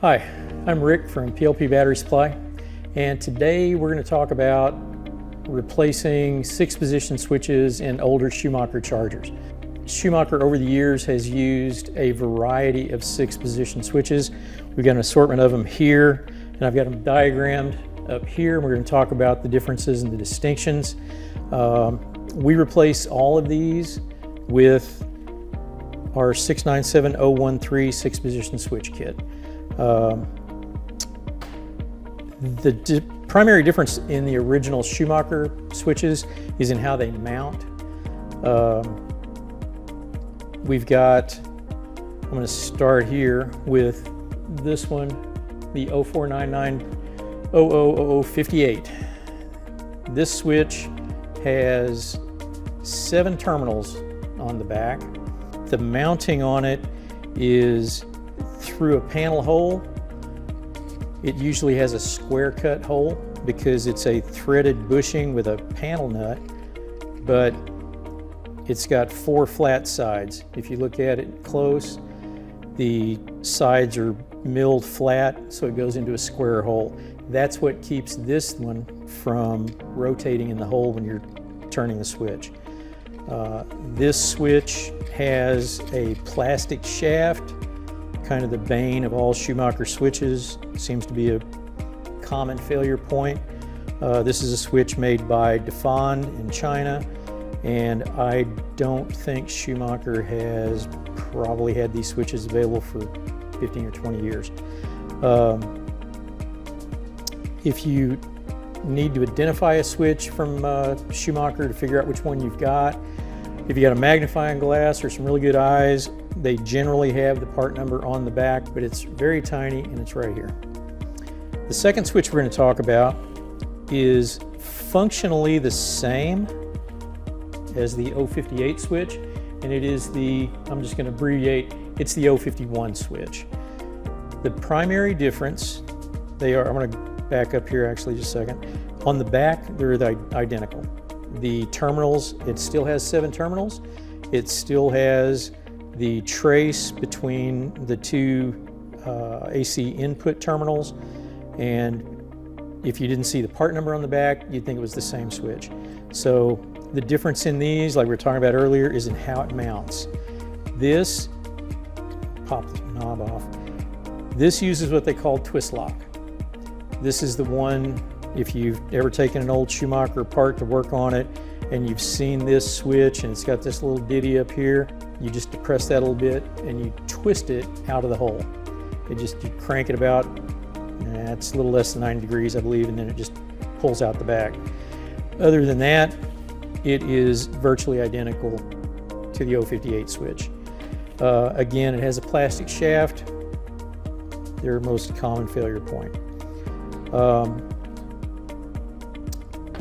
Hi, I'm Rick from PLP Battery Supply, and today we're going to talk about replacing 6-position switches in older Schumacher chargers. Schumacher over the years has used a variety of 6-position switches. We've got an assortment of them here, and I've got them diagrammed up here, and we're going to talk about the differences and the distinctions. We replace all of these with our 697013 6-position switch kit. The primary difference in the original Schumacher switches is in how they mount. We've got, I'm going to start here with this one, the 0499000058. This switch has 7 terminals on the back. The mounting on it is through a panel hole. It usually has a square cut hole because it's a threaded bushing with a panel nut, but it's got 4 flat sides. If you look at it close, the sides are milled flat, so it goes into a square hole. That's what keeps this one from rotating in the hole when you're turning the switch. This switch has a plastic shaft, kind of the bane of all Schumacher switches. Seems to be a common failure point. This is a switch made by Dafan in China, and I don't think Schumacher has probably had these switches available for 15 or 20 years. If you need to identify a switch from Schumacher to figure out which one you've got, if you got a magnifying glass or some really good eyes, they generally have the part number on the back, but it's very tiny and it's right here. The second switch we're going to talk about is functionally the same as the 058 switch, and it is the, I'm just going to abbreviate, it's the 051 switch. The primary difference, they are, I'm going to back up here actually just a second. On the back, they're identical. The terminals, it still has 7 terminals. It still has the trace between the 2 AC input terminals, and if you didn't see the part number on the back, you'd think it was the same switch. So the difference in these, like we were talking about earlier, is in how it mounts. This, pop the knob off, this uses what they call twist lock. This is the one, if you've ever taken an old Schumacher apart to work on it and you've seen this switch and it's got this little ditty up here, you just depress that a little bit and you twist it out of the hole. You crank it about, it's a little less than 90 degrees, I believe, and then it just pulls out the back. Other than that, it is virtually identical to the 058 switch. Again, it has a plastic shaft, their most common failure point.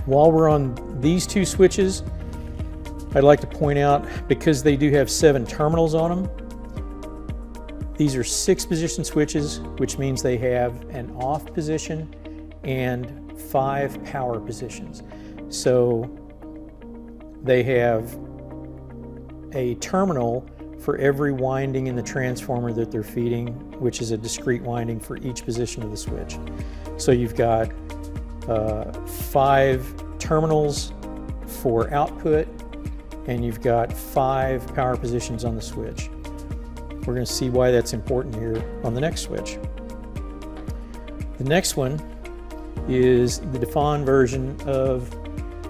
While we're on these 2 switches, I'd like to point out, because they do have 7 terminals on them, these are 6-position switches, which means they have an off position and 5 power positions. So they have a terminal for every winding in the transformer that they're feeding, which is a discrete winding for each position of the switch. So you've got 5 terminals for output, and you've got 5 power positions on the switch. We're going to see why that's important here on the next switch. The next one is the Dafan version of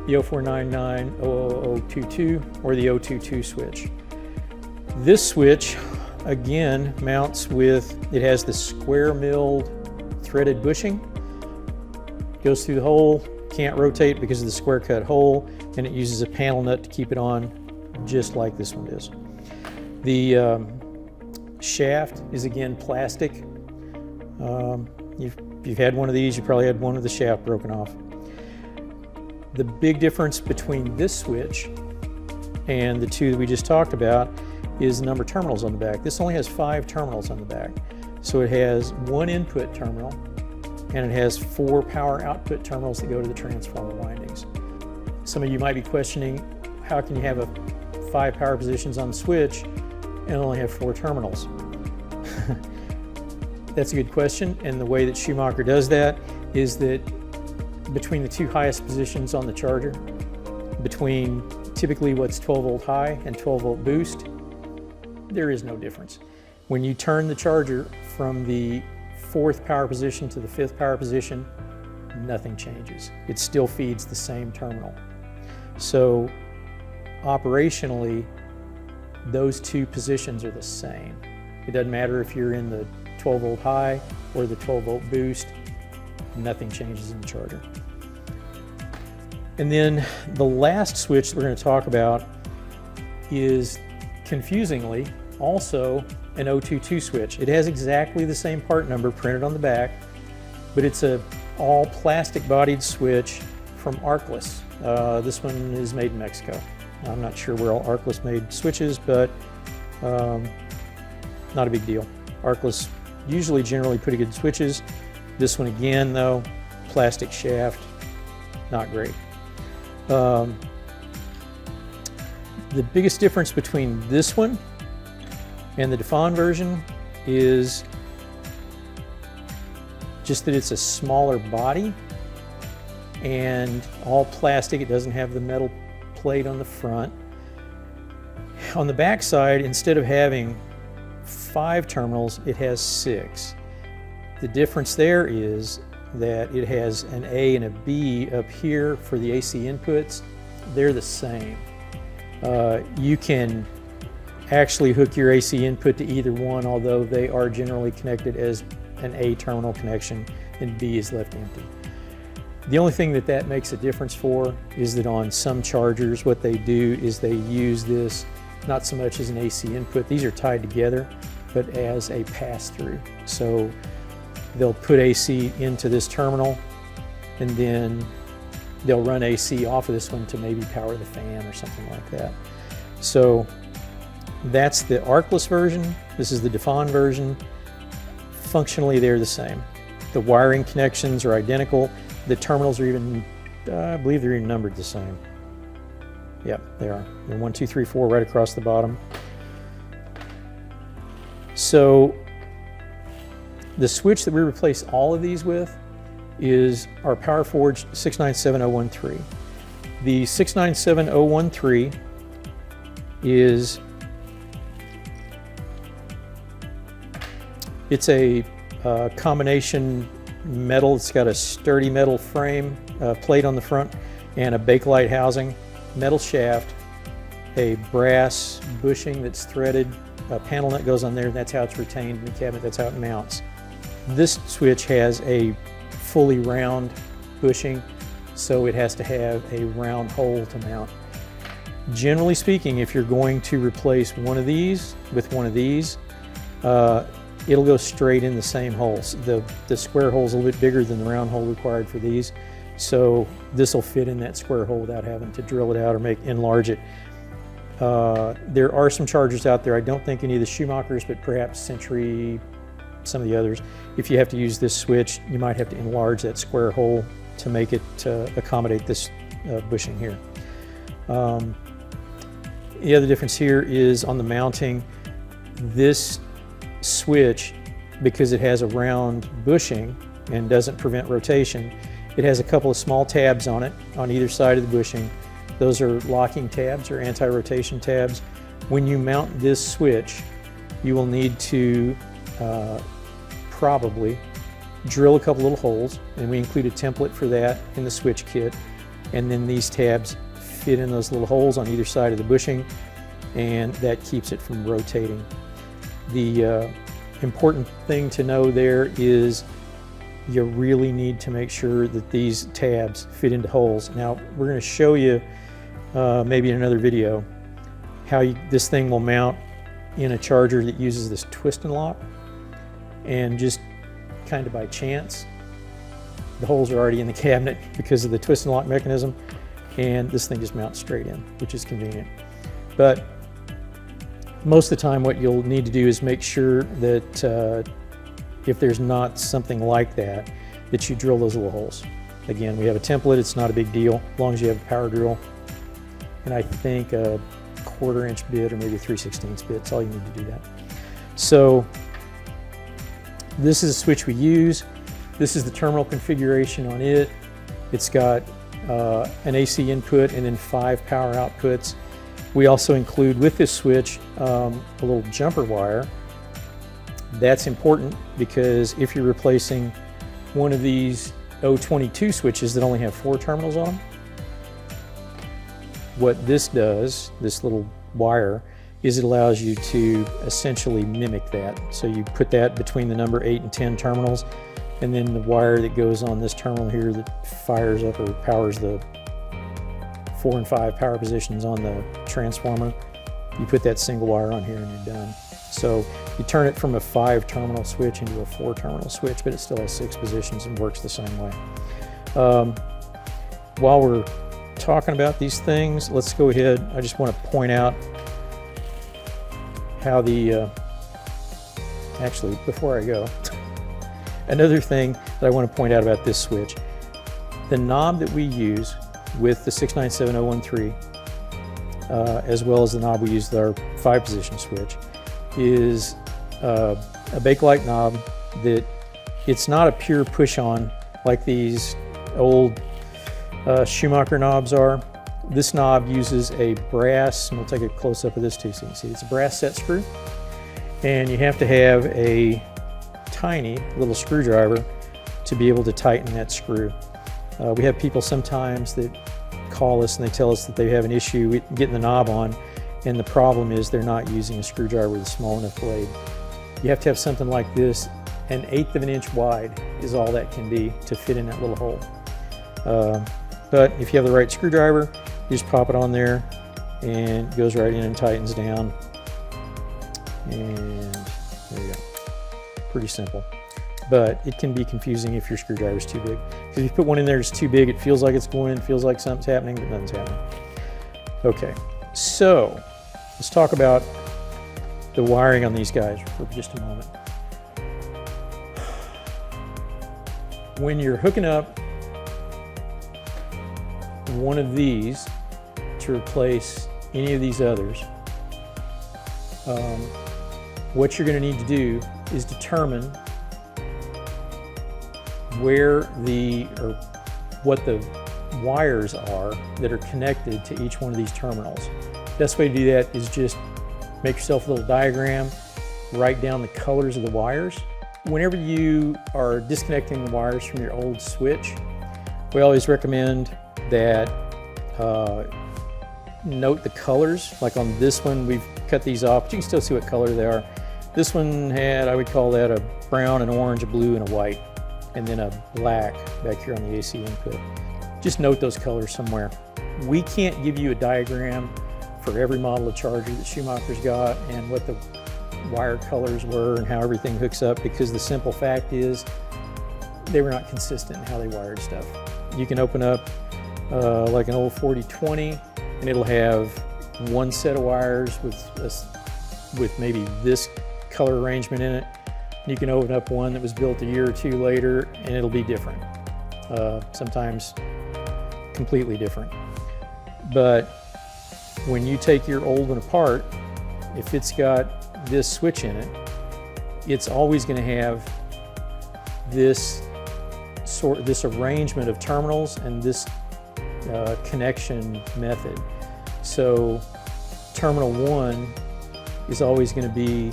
the 0499000022 or the 022 switch. This switch, again, mounts with, it has the square milled threaded bushing. Goes through the hole, can't rotate because of the square cut hole, and it uses a panel nut to keep it on, just like this one is. The shaft is again plastic. If you've had one of these, you probably had one with the shaft broken off. The big difference between this switch and the 2 that we just talked about is the number of terminals on the back. This only has 5 terminals on the back. So it has 1 input terminal, and it has 4 power output terminals that go to the transformer windings. Some of you might be questioning, how can you have 5 power positions on the switch and only have 4 terminals? That's a good question, and the way that Schumacher does that is that between the two highest positions on the charger, between typically what's 12 volt high and 12 volt boost, there is no difference. When you turn the charger from the 4th power position to the 5th power position, nothing changes. It still feeds the same terminal. So operationally, those two positions are the same. It doesn't matter if you're in the 12 volt high or the 12 volt boost, nothing changes in the charger. And then the last switch that we're going to talk about is, confusingly, also an 022 switch. It has exactly the same part number printed on the back, but it's a all plastic bodied switch from Arkles. This one is made in Mexico. I'm not sure where all Arkles made switches, but not a big deal. Arkles usually generally pretty good switches. This one again though, plastic shaft, not great. The biggest difference between this one and the Defon version is just that it's a smaller body and all plastic. It doesn't have the metal plate on the front. On the back side, instead of having 5 terminals, it has 6. The difference there is that it has an A and a B up here for the AC inputs. They're the same. You can actually hook your AC input to either one, although they are generally connected as an A terminal connection and B is left empty. The only thing that that makes a difference for is that on some chargers, what they do is they use this not so much as an AC input. These are tied together, but as a pass-through. So they'll put AC into this terminal and then they'll run AC off of this one to maybe power the fan or something like that. So that's the Arkles version. This is the Defon version. Functionally, they're the same. The wiring connections are identical. The terminals are even, I believe they're even numbered the same. Yep, they are. They're 1, 2, 3, 4 right across the bottom. So the switch that we replace all of these with is our PowerForge 697013. The 697013 is, it's a combination metal. It's got a sturdy metal frame, plate on the front, and a Bakelite housing, metal shaft, a brass bushing that's threaded, a panel nut goes on there, and that's how it's retained in the cabinet. That's how it mounts. This switch has a fully round bushing, so it has to have a round hole to mount. Generally speaking, if you're going to replace one of these with one of these, it'll go straight in the same holes. The square hole is a little bit bigger than the round hole required for these, so this will fit in that square hole without having to drill it out or enlarge it. There are some chargers out there, I don't think any of the Schumachers, but perhaps Century, some of the others. If you have to use this switch, you might have to enlarge that square hole to make it accommodate this bushing here. The other difference here is on the mounting. This switch, because it has a round bushing and doesn't prevent rotation, it has a couple of small tabs on it on either side of the bushing. Those are locking tabs or anti-rotation tabs. When you mount this switch, you will need to probably drill a couple little holes, and we include a template for that in the switch kit. And then these tabs fit in those little holes on either side of the bushing, and that keeps it from rotating. The important thing to know there is you really need to make sure that these tabs fit into holes. Now, we're going to show you maybe in another video how this thing will mount in a charger that uses this twist and lock, and just kind of by chance the holes are already in the cabinet because of the twist and lock mechanism, and this thing just mounts straight in, which is convenient. But most of the time what you'll need to do is make sure that if there's not something like that, that you drill those little holes. Again, we have a template, it's not a big deal, as long as you have a power drill, and I think a 1/4 inch bit or maybe 3/16 bit, that's all you need to do that. So This is a switch we use. This is the terminal configuration on it. It's got an AC input and then 5 power outputs. We also include with this switch a little jumper wire. That's important because if you're replacing one of these 022 switches that only have 4 terminals on them, what this does, this little wire, is it allows you to essentially mimic that. So you put that between the number 8 and 10 terminals, and then the wire that goes on this terminal here that fires up or powers the 4 and 5 power positions on the transformer, you put that single wire on here and you're done. So you turn it from a 5 terminal switch into a 4 terminal switch, but it still has 6 positions and works the same way. While we're talking about these things, let's go ahead. I just want to point out how the, actually before I go, another thing that I want to point out about this switch, the knob that we use with the 697013, as well as the knob we use with our 5-position switch, is a Bakelite knob that it's not a pure push-on like these old Schumacher knobs are. This knob uses a brass, and we'll take a close-up of this too so you can see. It's a brass set screw, and you have to have a tiny little screwdriver to be able to tighten that screw. We have people sometimes that call us and they tell us that they have an issue with getting the knob on, and the problem is they're not using a screwdriver with a small enough blade. You have to have something like this, 1/8 of an inch wide is all that can be to fit in that little hole. But if you have the right screwdriver, you just pop it on there and it goes right in and tightens down. And there you go. Pretty simple. But it can be confusing if your screwdriver is too big. Because if you put one in there that's too big, it feels like it's going in, feels like something's happening, but nothing's happening. Okay, so let's talk about the wiring on these guys for just a moment. When you're hooking up one of these to replace any of these others, what you're going to need to do is determine what the wires are that are connected to each one of these terminals. Best way to do that is just make yourself a little diagram, write down the colors of the wires. Whenever you are disconnecting the wires from your old switch, we always recommend that note the colors. Like on this one, we've cut these off, but you can still see what color they are. This one had, I would call that a brown, an orange, a blue, and a white, and then a black back here on the AC input. Just note those colors somewhere. We can't give you a diagram for every model of charger that Schumacher's got and what the wire colors were and how everything hooks up, because the simple fact is they were not consistent in how they wired stuff. You can open up like an old 4020 and it'll have one set of wires with maybe this color arrangement in it. You can open up one that was built a year or two later and it'll be different. Sometimes completely different. But when you take your old one apart, if it's got this switch in it, it's always going to have this arrangement of terminals and this connection method. So terminal 1 is always going to be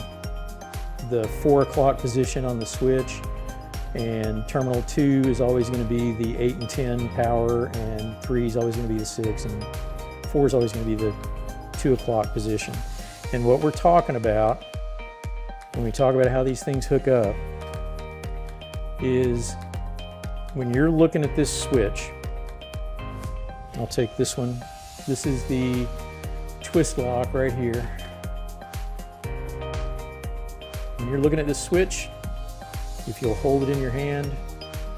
the 4 o'clock position on the switch, and terminal 2 is always going to be the 8 and 10 power, and 3 is always going to be the 6, and 4 is always going to be the 2 o'clock position. And what we're talking about when we talk about how these things hook up is when you're looking at this switch, I'll take this one. This is the twist lock right here. When you're looking at this switch, if you'll hold it in your hand,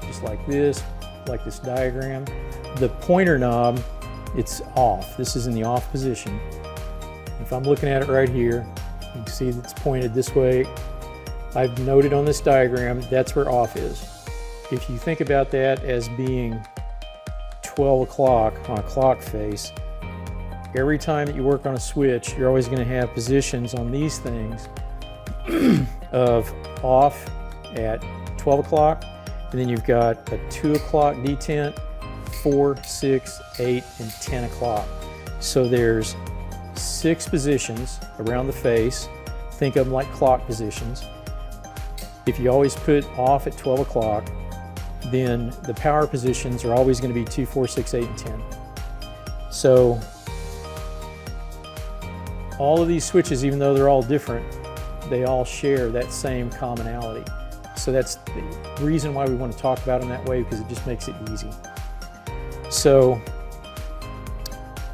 just like this diagram, the pointer knob, it's off. This is in the off position. If I'm looking at it right here, you can see it's pointed this way. I've noted on this diagram, that's where off is. If you think about that as being 12 o'clock on a clock face, every time that you work on a switch, you're always going to have positions on these things of off at 12 o'clock, and then you've got a 2 o'clock detent, 4, 6, 8, and 10 o'clock. So there's 6 positions around the face. Think of them like clock positions. If you always put off at 12 o'clock, then the power positions are always going to be 2, 4, 6, 8, and 10. So all of these switches, even though they're all different, they all share that same commonality. So that's the reason why we want to talk about them that way, because it just makes it easy. So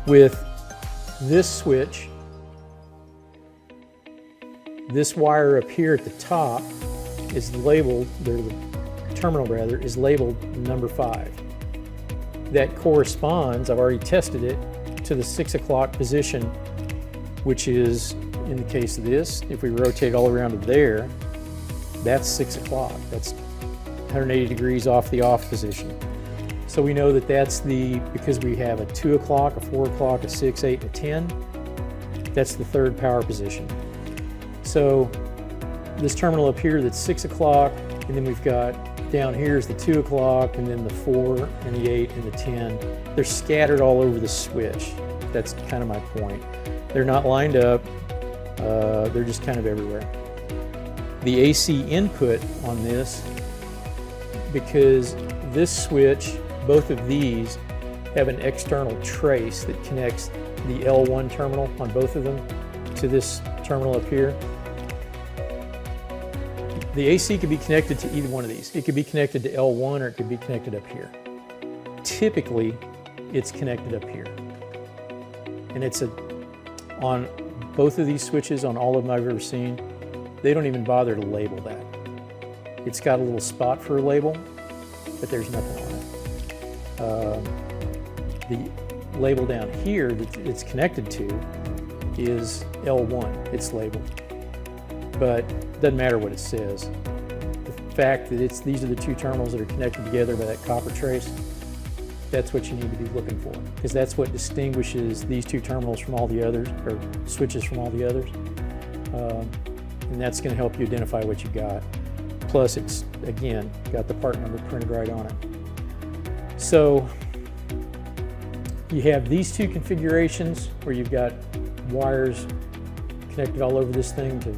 with this switch, this wire up here at the top is labeled, the terminal rather, is labeled number 5. That corresponds, I've already tested it, to the 6 o'clock position, which is, in the case of this, if we rotate all around to there, that's 6 o'clock. That's 180 degrees off the off position. So we know that that's because we have a 2 o'clock, a 4 o'clock, a 6, 8, and a 10, that's the 3rd power position. So this terminal up here, that's 6 o'clock, and then we've got down here is the 2 o'clock, and then the 4, and the 8, and the 10. They're scattered all over the switch. That's kind of my point. They're not lined up, they're just kind of everywhere. The AC input on this, because this switch, both of these, have an external trace that connects the L1 terminal on both of them to this terminal up here. The AC could be connected to either one of these. It could be connected to L1 or it could be connected up here. Typically, it's connected up here. And it's on both of these switches, on all of them I've ever seen, they don't even bother to label that. It's got a little spot for a label, but there's nothing on it. The label down here that it's connected to is L1, it's labeled. But it doesn't matter what it says. The fact that these are the 2 terminals that are connected together by that copper trace, that's what you need to be looking for, because that's what distinguishes these 2 terminals from all the others, or switches from all the others. And that's going to help you identify what you got. Plus it's, again, got the part number printed right on it. So you have these 2 configurations where you've got wires connected all over this thing to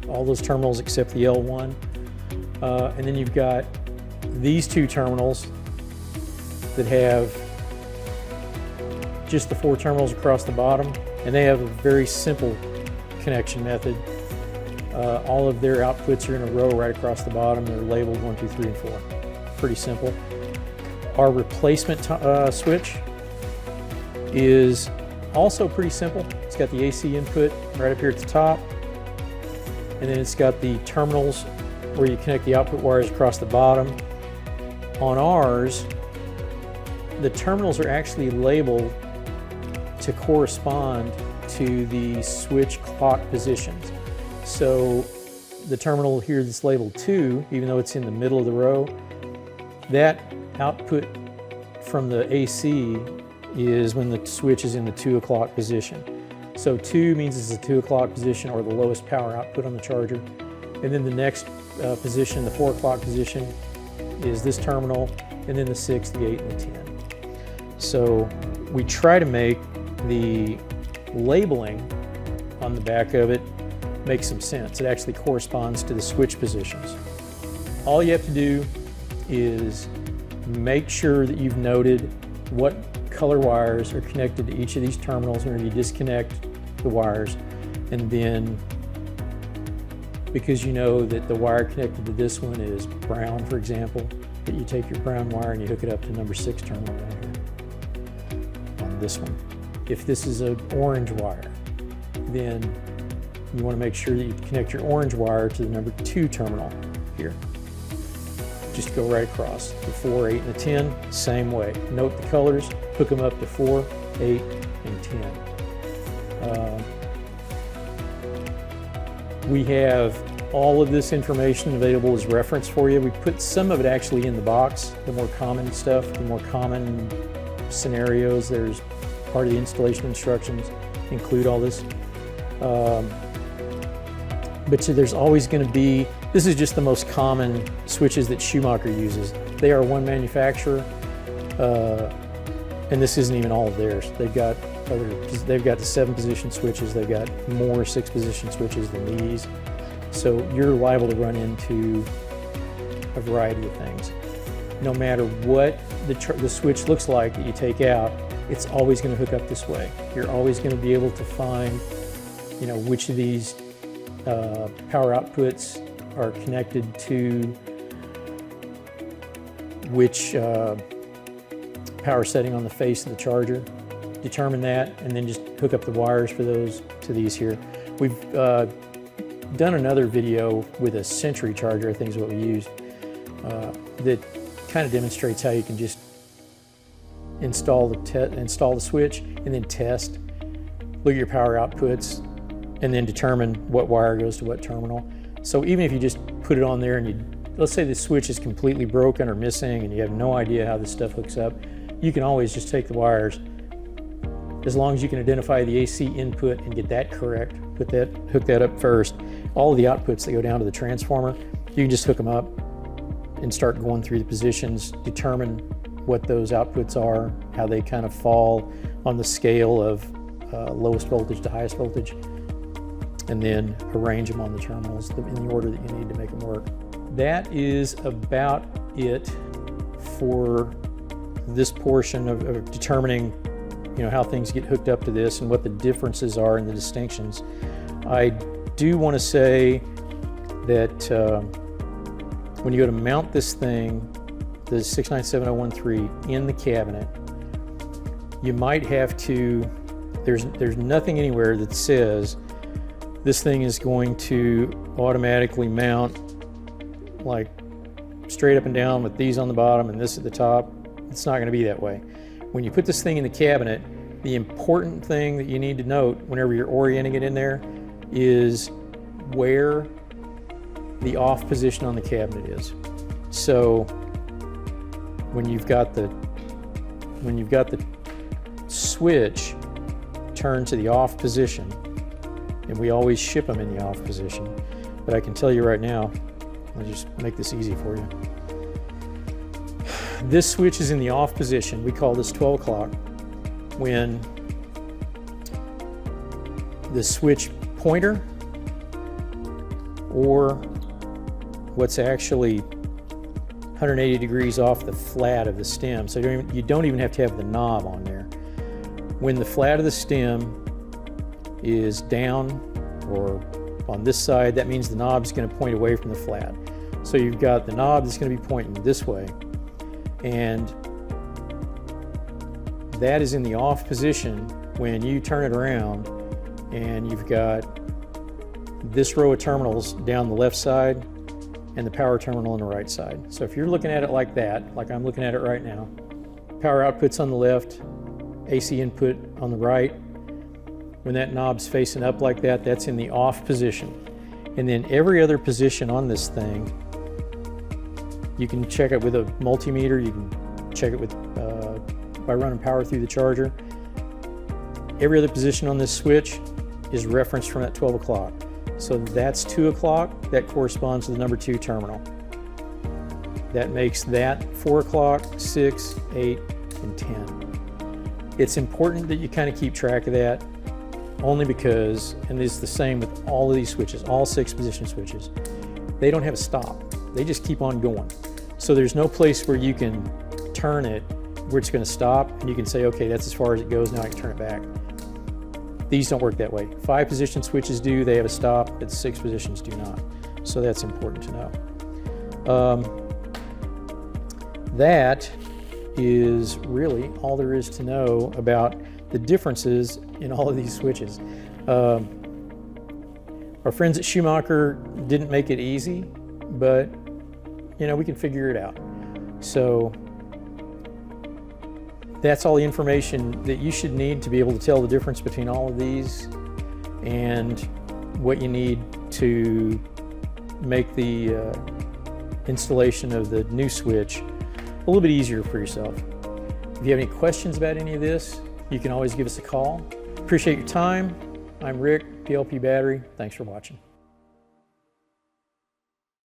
all those terminals except the L1. And then you've got these 2 terminals that have just the 4 terminals across the bottom, and they have a very simple connection method. All of their outputs are in a row right across the bottom. They're labeled 1, 2, 3, and 4. Pretty simple. Our replacement switch is also pretty simple. It's got the AC input right up here at the top, and then it's got the terminals where you connect the output wires across the bottom. On ours, the terminals are actually labeled to correspond to the switch clock positions. So the terminal here that's labeled 2, even though it's in the middle of the row, that output from the AC is when the switch is in the 2 o'clock position. So 2 means it's the 2 o'clock position, or the lowest power output on the charger. And then the next position, the 4 o'clock position, is this terminal, and then the 6, the 8, and the 10. So we try to make the labeling on the back of it make some sense. It actually corresponds to the switch positions. All you have to do is make sure that you've noted what color wires are connected to each of these terminals whenever you disconnect the wires, and then because you know that the wire connected to this one is brown, for example, that you take your brown wire and you hook it up to number 6 terminal right here on this one. If this is an orange wire, then you want to make sure that you connect your orange wire to the number 2 terminal here. Just go right across. The 4, 8, and the 10, same way. Note the colors, hook them up to 4, 8, and 10. We have all of this information available as reference for you. We put some of it actually in the box, the more common stuff, the more common scenarios. There's part of the installation instructions include all this. But so there's always going to be This is just the most common switches that Schumacher uses. They are one manufacturer, and this isn't even all of theirs. They've got the 7-position switches. They've got more 6-position switches than these. So you're liable to run into a variety of things. No matter what the switch looks like that you take out, it's always going to hook up this way. You're always going to be able to find, which of these power outputs are connected to which power setting on the face of the charger. Determine that, and then just hook up the wires for those to these here. We've done another video with a Century charger, I think is what we used, that kind of demonstrates how you can just install the switch and then test, look at your power outputs, and then determine what wire goes to what terminal. So even if you just put it on there and let's say the switch is completely broken or missing and you have no idea how this stuff hooks up, you can always just take the wires. As long as you can identify the AC input and get that correct, hook that up first. All of the outputs that go down to the transformer, you can just hook them up and start going through the positions, determine what those outputs are, how they kind of fall on the scale of lowest voltage to highest voltage, and then arrange them on the terminals in the order that you need to make them work. That is about it for this portion of determining how things get hooked up to this and what the differences are and the distinctions. I do want to say that when you go to mount this thing, the 697013 in the cabinet, you might have to, there's nothing anywhere that says this thing is going to automatically mount like straight up and down with these on the bottom and this at the top. It's not going to be that way. When you put this thing in the cabinet, the important thing that you need to note whenever you're orienting it in there is where the off position on the cabinet is. So when you've got the switch turned to the off position, and we always ship them in the off position, but I can tell you right now, I'll just make this easy for you. This switch is in the off position. We call this 12 o'clock when the switch pointer, or what's actually 180 degrees off the flat of the stem, so you don't even have to have the knob on there. When the flat of the stem is down or on this side, that means the knob is going to point away from the flat. So you've got the knob that's going to be pointing this way, and that is in the off position when you turn it around and you've got this row of terminals down the left side and the power terminal on the right side. So if you're looking at it like that, like I'm looking at it right now, power outputs on the left, AC input on the right. When that knob's facing up like that, that's in the off position. And then every other position on this thing, you can check it with a multimeter, you can check it with by running power through the charger. Every other position on this switch is referenced from that 12 o'clock. So that's 2 o'clock, that corresponds to the number 2 terminal. That makes that 4 o'clock, 6, 8, and 10. It's important that you kind of keep track of that, only because, and this is the same with all of these switches, all 6 position switches, they don't have a stop. They just keep on going. So there's no place where you can turn it where it's going to stop and you can say, okay, that's as far as it goes, now I can turn it back. These don't work that way. 5 position switches do, they have a stop, but 6 positions do not. So that's important to know. That is really all there is to know about the differences in all of these switches. Our friends at Schumacher didn't make it easy, but we can figure it out. So that's all the information that you should need to be able to tell the difference between all of these and what you need to make the installation of the new switch a little bit easier for yourself. If you have any questions about any of this, you can always give us a call. Appreciate your time. I'm Rick, PLP Battery. Thanks for watching.